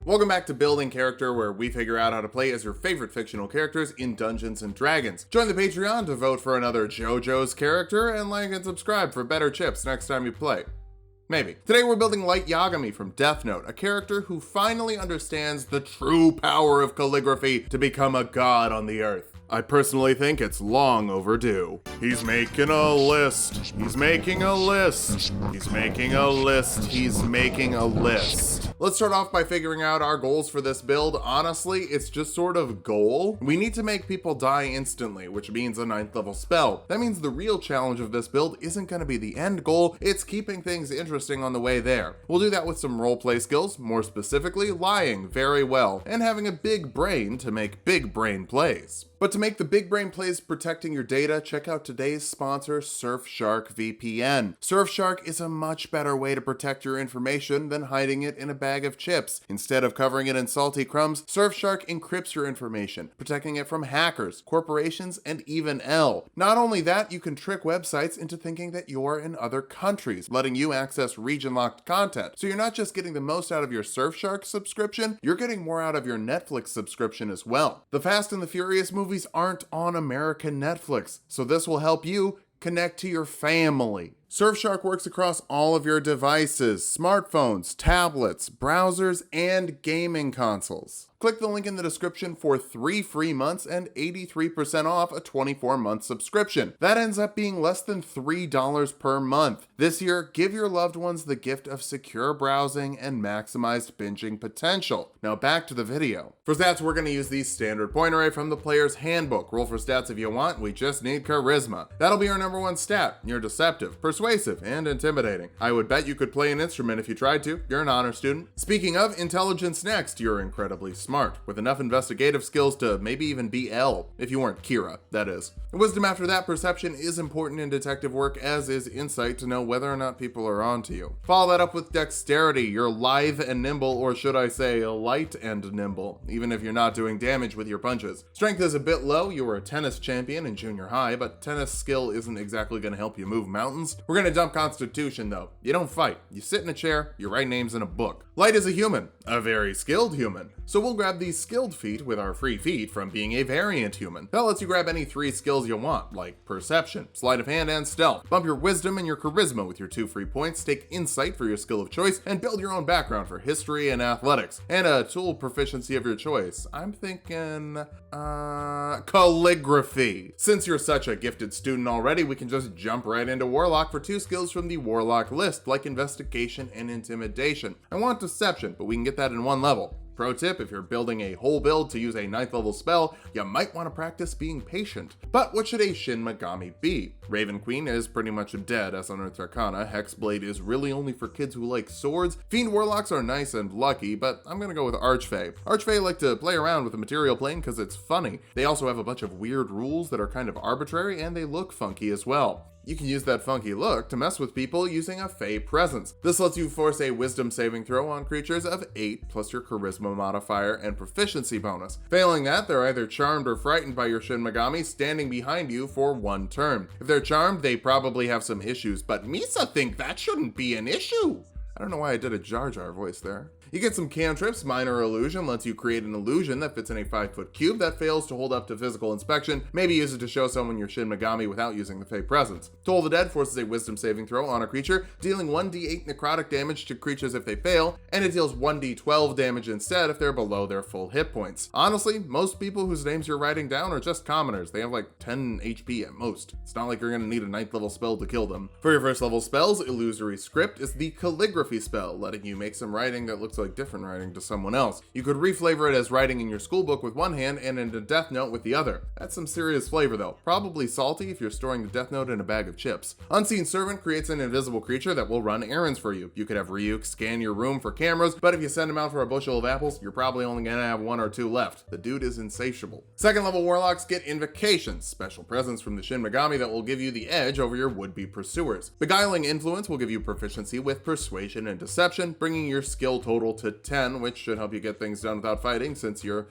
Welcome back to Building Character, where we figure out how to play as your favorite fictional characters in Dungeons & Dragons. Join the Patreon to vote for another JoJo's character, and like and subscribe for better chips next time you play. Maybe. Today we're building Light Yagami from Death Note, a character who finally understands the true power of calligraphy to become a god on the earth. I personally think it's long overdue. He's making a list. He's making a list. He's making a list. He's making a list. Let's start off by figuring out our goals for this build. Honestly, it's just sort of goal. We need to make people die instantly, which means a 9th level spell. That means the real challenge of this build isn't going to be the end goal, it's keeping things interesting on the way there. We'll do that with some roleplay skills, more specifically lying very well, and having a big brain to make big brain plays. But to make the big brain plays protecting your data, check out today's sponsor, Surfshark VPN. Surfshark is a much better way to protect your information than hiding it in a bag of chips. Instead of covering it in salty crumbs, Surfshark encrypts your information, protecting it from hackers, corporations, and even L. Not only that, you can trick websites into thinking that you're in other countries, letting you access region-locked content. So you're not just getting the most out of your Surfshark subscription, you're getting more out of your Netflix subscription as well. The Fast and the Furious movies aren't on American Netflix, so this will help you connect to your family. Surfshark works across all of your devices, smartphones, tablets, browsers, and gaming consoles. Click the link in the description for 3 free months and 83% off a 24-month subscription. That ends up being less than $3 per month. This year, give your loved ones the gift of secure browsing and maximized binging potential. Now back to the video. For stats, we're going to use the standard point array from the player's handbook. Roll for stats if you want, we just need charisma. That'll be our number 1 stat. You're deceptive, persuasive, and intimidating. I would bet you could play an instrument if you tried to. You're an honor student. Speaking of intelligence next, you're incredibly smart, with enough investigative skills to maybe even be L, if you weren't Kira, that is. Wisdom after that. Perception is important in detective work, as is insight to know whether or not people are onto you. Follow that up with dexterity. You're lithe and nimble, or should I say light and nimble, even if you're not doing damage with your punches. Strength is a bit low. You were a tennis champion in junior high, but tennis skill isn't exactly going to help you move mountains. We're going to dump constitution though. You don't fight. You sit in a chair, you write names in a book. Light is a human, a very skilled human. So we'll grab these skilled feat with our free feat from being a variant human. That lets you grab any 3 skills you want, like perception, sleight of hand, and stealth. Bump your wisdom and your charisma with your 2 free points, take insight for your skill of choice, and build your own background for history and athletics. And a tool proficiency of your choice. I'm thinking, calligraphy. Since you're such a gifted student already, we can just jump right into Warlock for 2 skills from the Warlock list, like investigation and intimidation. I want deception, but we can get that in 1 level. Pro tip, if you're building a whole build to use a 9th level spell, you might want to practice being patient. But what should a Shin Megami be? Raven Queen is pretty much dead as Unearthed Arcana. Hexblade is really only for kids who like swords. Fiend Warlocks are nice and lucky, but I'm gonna go with Archfey. Archfey like to play around with the material plane because it's funny. They also have a bunch of weird rules that are kind of arbitrary, and they look funky as well. You can use that funky look to mess with people using a Fey Presence. This lets you force a wisdom saving throw on creatures of 8 plus your charisma modifier and proficiency bonus. Failing that, they're either charmed or frightened by your Shin Megami standing behind you for 1 turn. If they're charmed, they probably have some issues, but Misa think that shouldn't be an issue. I don't know why I did a Jar Jar voice there. You get some cantrips. Minor Illusion lets you create an illusion that fits in a 5-foot cube that fails to hold up to physical inspection. Maybe use it to show someone your Shin Megami without using the Fey Presence. Toll the Dead forces a wisdom saving throw on a creature, dealing 1d8 necrotic damage to creatures if they fail, and it deals 1d12 damage instead if they're below their full hit points. Honestly, most people whose names you're writing down are just commoners. They have like 10 HP at most. It's not like you're gonna need a 9th level spell to kill them. For your 1st level spells, Illusory Script is the calligraphy spell, letting you make some writing that looks like different writing to someone else. You could reflavor it as writing in your school book with 1 hand and in a Death Note with the other. That's some serious flavor though. Probably salty if you're storing the Death Note in a bag of chips. Unseen Servant creates an invisible creature that will run errands for you. You could have Ryuk scan your room for cameras, but if you send him out for a bushel of apples, you're probably only gonna have 1 or 2 left. The dude is insatiable. 2nd level Warlocks get Invocations, special presence from the Shin Megami that will give you the edge over your would-be pursuers. Beguiling Influence will give you proficiency with Persuasion and Deception, bringing your skill total total to 10, which should help you get things done without fighting since you're,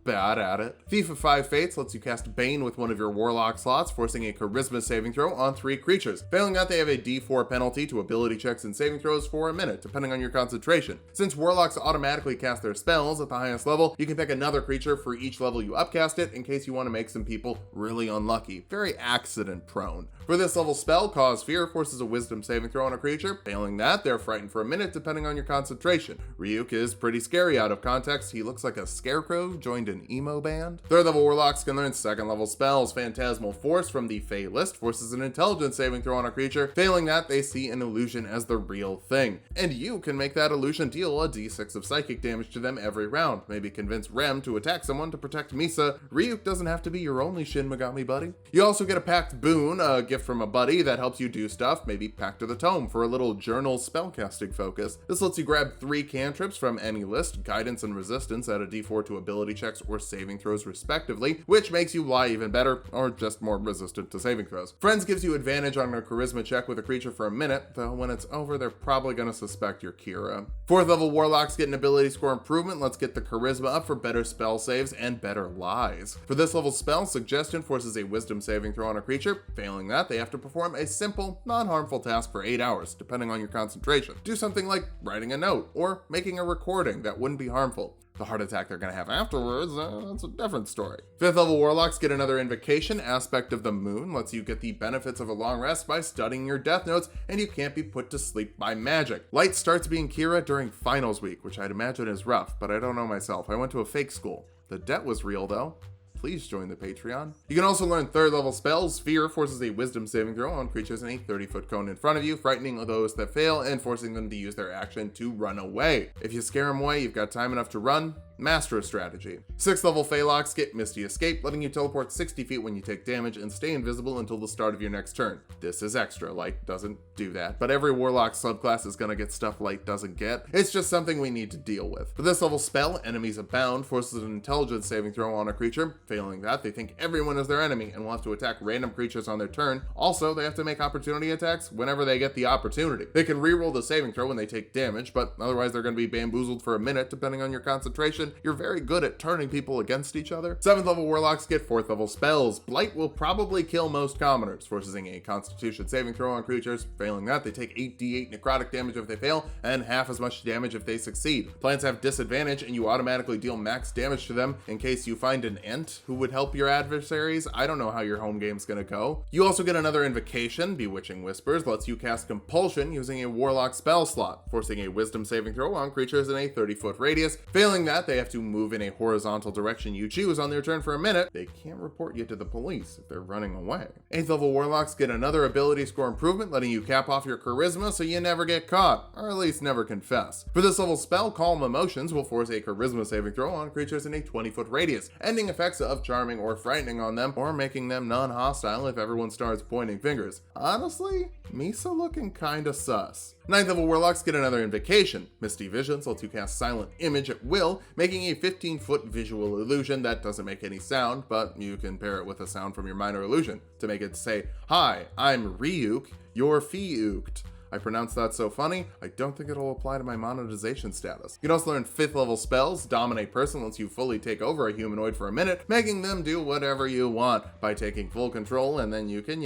bad at it. Thief of 5 Fates lets you cast Bane with one of your Warlock slots, forcing a Charisma saving throw on 3 creatures. Failing that, they have a D4 penalty to ability checks and saving throws for a minute, depending on your concentration. Since Warlocks automatically cast their spells at the highest level, you can pick another creature for each level you upcast it in case you want to make some people really unlucky. Very accident prone. For this level spell, Cause Fear forces a Wisdom saving throw on a creature. Failing that, they're frightened for a minute depending on your concentration. Ryuk is pretty scary out of context. He looks like a scarecrow joined an emo band. 3rd level Warlocks can learn 2nd level spells. Phantasmal Force from the Fey list forces an Intelligence saving throw on a creature. Failing that, they see an illusion as the real thing. And you can make that illusion deal a d6 of psychic damage to them every round. Maybe convince Rem to attack someone to protect Misa. Ryuk doesn't have to be your only Shin Megami buddy. You also get a Pact Boon, a gift from a buddy that helps you do stuff, maybe Pact of the Tome for a little journal spellcasting focus. This lets you grab 3 cantrips from any list, Guidance and Resistance at a d4 to ability checks or saving throws respectively, which makes you lie even better, or just more resistant to saving throws. Friends gives you advantage on a charisma check with a creature for a minute, though when it's over they're probably going to suspect you're Kira. 4th level Warlocks get an ability score improvement. Let's get the charisma up for better spell saves and better lies. For this level spell, Suggestion forces a Wisdom saving throw on a creature. Failing that, they have to perform a simple, non-harmful task for 8 hours, depending on your concentration. Do something like writing a note or making a recording that wouldn't be harmful. The heart attack they're going to have afterwards, that's a different story. 5th level Warlocks get another Invocation. Aspect of the Moon lets you get the benefits of a long rest by studying your death notes, and you can't be put to sleep by magic. Light starts being Kira during finals week, which I'd imagine is rough, but I don't know myself. I went to a fake school. The debt was real though. Please join the Patreon. You can also learn 3rd level spells. Fear forces a Wisdom saving throw on creatures in a 30-foot cone in front of you, frightening those that fail and forcing them to use their action to run away. If you scare them away, you've got time enough to run. Master a strategy. 6th level Phaelocks get Misty Escape, letting you teleport 60 feet when you take damage and stay invisible until the start of your next turn. This is extra. Light doesn't do that, but every Warlock subclass is gonna get stuff Light doesn't get. It's just something we need to deal with. For this level spell, Enemies Abound forces an Intelligence saving throw on a creature. Failing that, they think everyone is their enemy and will have to attack random creatures on their turn. Also, they have to make opportunity attacks whenever they get the opportunity. They can reroll the saving throw when they take damage, but otherwise they're gonna be bamboozled for a minute depending on your concentration. You're very good at turning people against each other. 7th level Warlocks get 4th level spells. Blight will probably kill most commoners, forcing a Constitution saving throw on creatures. Failing that, they take 8d8 necrotic damage if they fail, and half as much damage if they succeed. Plants have disadvantage, and you automatically deal max damage to them in case you find an Ent who would help your adversaries. I don't know how your home game's gonna go. You also get another Invocation. Bewitching Whispers lets you cast Compulsion using a Warlock spell slot, forcing a Wisdom saving throw on creatures in a 30-foot radius. Failing that, they have to move in a horizontal direction you choose on their turn for a minute. They can't report you to the police if they're running away. 8th level Warlocks get another ability score improvement, letting you cap off your charisma so you never get caught, or at least never confess. For this level spell, Calm Emotions will force a charisma saving throw on creatures in a 20-foot radius, ending effects of charming or frightening on them, or making them non-hostile if everyone starts pointing fingers. Honestly, Misa looking kinda sus. 9th level Warlocks get another Invocation. Misty Visions lets you cast Silent Image at will, making a 15-foot visual illusion that doesn't make any sound, but you can pair it with a sound from your minor illusion to make it say, "Hi, I'm Ryuk, you're Fiuked." I pronounced that so funny, I don't think it'll apply to my monetization status. You can also learn 5th level spells. Dominate Person lets you fully take over a humanoid for a minute, making them do whatever you want by taking full control, and then you can,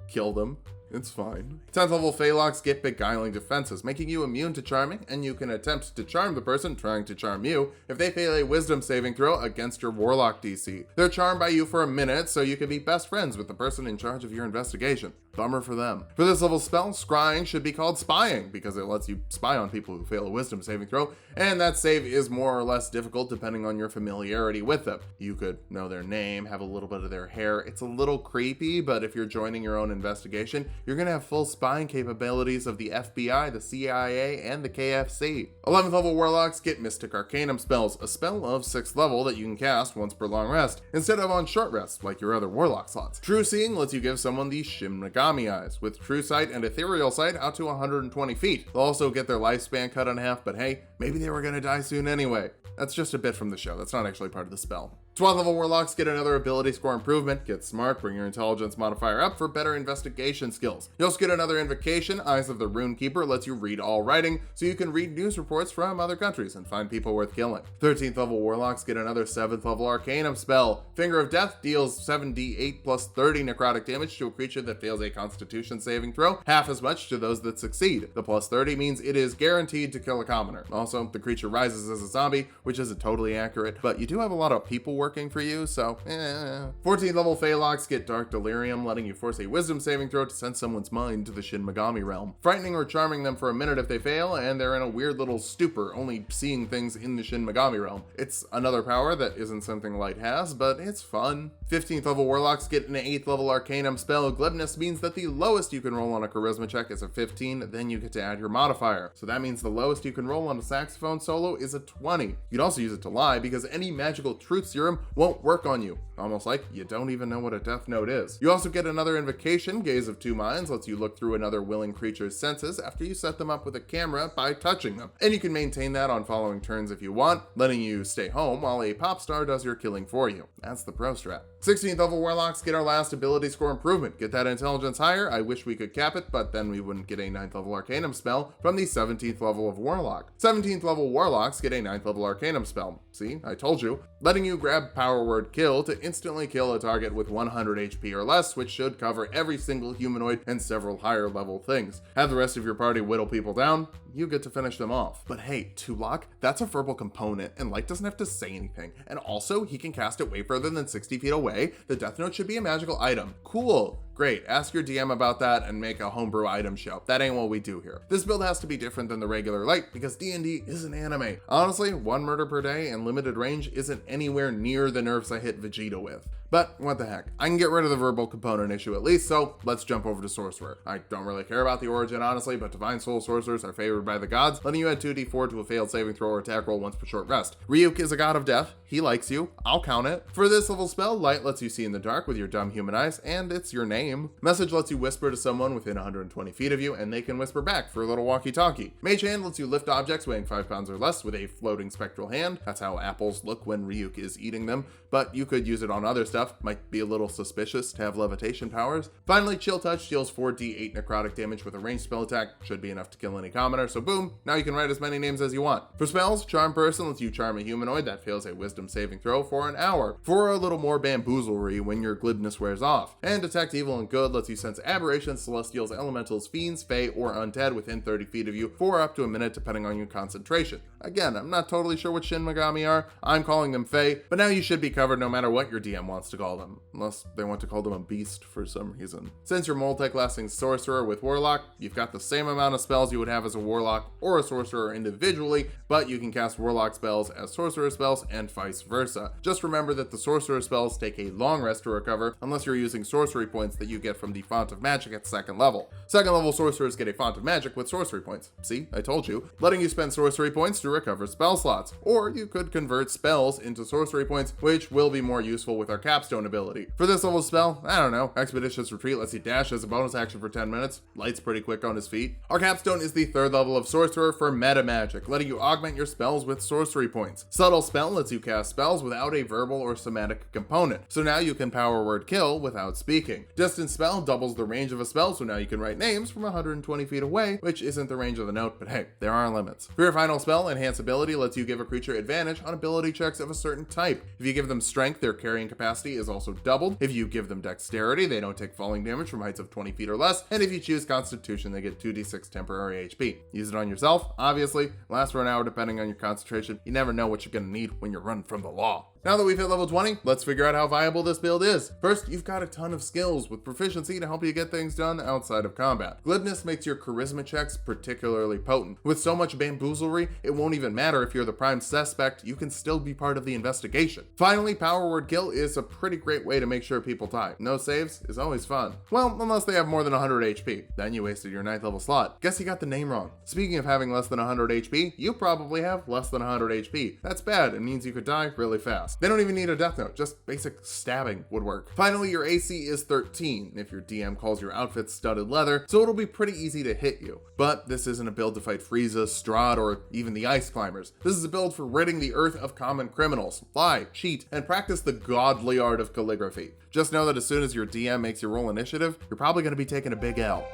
kill them. It's fine. 10th level Phaelocks get Beguiling Defenses, making you immune to charming, and you can attempt to charm the person trying to charm you if they fail a Wisdom saving throw against your Warlock DC. They're charmed by you for a minute, so you can be best friends with the person in charge of your investigation. Bummer for them. For this level spell, Scrying should be called Spying, because it lets you spy on people who fail a Wisdom saving throw, and that save is more or less difficult depending on your familiarity with them. You could know their name, have a little bit of their hair. It's a little creepy, but if you're joining your own investigation, you're gonna have full spying capabilities of the FBI, the CIA, and the KFC. 11th level Warlocks get Mystic Arcanum spells, a spell of 6th level that you can cast once per long rest, instead of on short rests like your other Warlock slots. True Seeing lets you give someone the Shin Megami eyes, with True Sight and Ethereal Sight out to 120 feet. They'll also get their lifespan cut in half, but hey, maybe they were gonna die soon anyway. That's just a bit from the show, that's not actually part of the spell. 12th level Warlocks get another ability score improvement. Get smart, bring your intelligence modifier up for better investigation skills. You also get another invocation. Eyes of the Rune Keeper lets you read all writing, so you can read news reports from other countries and find people worth killing. 13th level Warlocks get another 7th level Arcanum spell. Finger of Death deals 7d8 plus 30 necrotic damage to a creature that fails a Constitution saving throw, half as much to those that succeed. The plus 30 means it is guaranteed to kill a commoner. Also, the creature rises as a zombie, which isn't totally accurate, but you do have a lot of people working for you, so 14th level Phaelocks get Dark Delirium, letting you force a wisdom saving throw to send someone's mind to the Shin Megami realm, frightening or charming them for a minute if they fail, and they're in a weird little stupor, only seeing things in the Shin Megami realm. It's another power that isn't something Light has, but it's fun. 15th level Warlocks get an 8th level Arcanum spell. Glibness means that the lowest you can roll on a charisma check is a 15, then you get to add your modifier. So that means the lowest you can roll on a saxophone solo is a 20. You'd also use it to lie, because any magical truth serum won't work on you. Almost like you don't even know what a death note is. You also get another invocation. Gaze of Two Minds lets you look through another willing creature's senses after you set them up with a camera by touching them. And you can maintain that on following turns if you want, letting you stay home while a pop star does your killing for you. That's the pro strat. 16th level Warlocks get our last ability score improvement. Get that intelligence higher. I wish we could cap it, but then we wouldn't get a 9th level Arcanum spell from the 17th level of Warlock. 17th level Warlocks get a 9th level Arcanum spell. See, I told you. Letting you grab power word kill to instantly kill a target with 100 HP or less, which should cover every single humanoid and several higher level things. Have the rest of your party whittle people down, you get to finish them off. But hey, Tulok, that's a verbal component, and Light doesn't have to say anything. And also, he can cast it way further than 60 feet away. The Death Note should be a magical item. Cool. Great, ask your DM about that and make a homebrew item show. That ain't what we do here. This build has to be different than the regular Light because D&D is an anime. Honestly, 1 murder per day and limited range isn't anywhere near the nerfs I hit Vegeta with. But what the heck, I can get rid of the verbal component issue at least, so let's jump over to Sorcerer. I don't really care about the origin honestly, but Divine Soul Sorcerers are favored by the gods, letting you add 2d4 to a failed saving throw or attack roll once per short rest. Ryuk is a god of death, he likes you, I'll count it. For this level spell, Light lets you see in the dark with your dumb human eyes, and it's your name. Message lets you whisper to someone within 120 feet of you, and they can whisper back for a little walkie-talkie. Mage Hand lets you lift objects weighing 5 pounds or less with a floating spectral hand. That's how apples look when Ryuk is eating them, but you could use it on other stuff. Might be a little suspicious to have levitation powers. Finally, Chill Touch deals 4d8 necrotic damage with a ranged spell attack. Should be enough to kill any commoner, so boom, now you can write as many names as you want. For spells, Charm Person lets you charm a humanoid that fails a wisdom saving throw for an hour, for a little more bamboozlery when your glibness wears off. And Detect Evil and Good lets you sense aberrations, celestials, elementals, fiends, fae, or undead within 30 feet of you for up to a minute depending on your concentration. Again, I'm not totally sure what Shin Megami are. I'm calling them fae, but now you should be covered no matter what your DM wants to call them. Unless they want to call them a beast for some reason. Since you're multi-classing Sorcerer with Warlock, you've got the same amount of spells you would have as a Warlock or a Sorcerer individually, but you can cast Warlock spells as Sorcerer spells and vice versa. Just remember that the Sorcerer spells take a long rest to recover unless you're using sorcery points that you get from the Font of Magic at 2nd level. 2nd level Sorcerers get a Font of Magic with sorcery points. See, I told you. Letting you spend sorcery points to recover spell slots. Or you could convert spells into sorcery points, which will be more useful with our capstone ability. For this level spell, I don't know, Expeditious Retreat lets you dash as a bonus action for 10 minutes. Light's pretty quick on his feet. Our capstone is the 3rd level of Sorcerer for meta magic, letting you augment your spells with sorcery points. Subtle Spell lets you cast spells without a verbal or somatic component, so now you can power word kill without speaking. Distance Spell doubles the range of a spell, so now you can write names from 120 feet away, which isn't the range of the note, but hey, there are limits. For your final spell, Enhance Ability lets you give a creature advantage on ability checks of a certain type. If you give them strength, their carrying capacity is also doubled. If you give them dexterity, they don't take falling damage from heights of 20 feet or less, and if you choose Constitution, they get 2d6 temporary HP. Use it on yourself, obviously, lasts for an hour depending on your concentration. You never know what you're gonna need when you're running from the law. Now that we've hit level 20, let's figure out how viable this build is. First, you've got a ton of skills with proficiency to help you get things done outside of combat. Glibness makes your charisma checks particularly potent. With so much bamboozlery, it won't even matter if you're the prime suspect, you can still be part of the investigation. Finally, Power Word Kill is a pretty great way to make sure people die. No saves is always fun. Well, unless they have more than 100 HP. Then you wasted your 9th level slot. Guess you got the name wrong. Speaking of having less than 100 HP, you probably have less than 100 HP. That's bad. It means you could die really fast. They don't even need a death note. Just basic stabbing would work. Finally, your AC is 13 if your DM calls your outfit studded leather, so it'll be pretty easy to hit you. But this isn't a build to fight Frieza, Strahd, or even the Ice Climbers. This is a build for ridding the earth of common criminals. Lie, cheat, and practice the godly art of calligraphy. Just know that as soon as your DM makes you roll initiative, you're probably going to be taking a big L.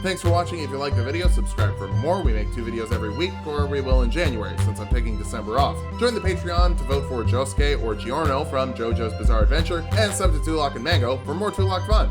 Thanks for watching. If you like the video, subscribe for more. We make 2 videos every week, or we will in January, since I'm taking December off. Join the Patreon to vote for Josuke or Giorno from JoJo's Bizarre Adventure, and sub to Tulok and Mango for more Tulok fun.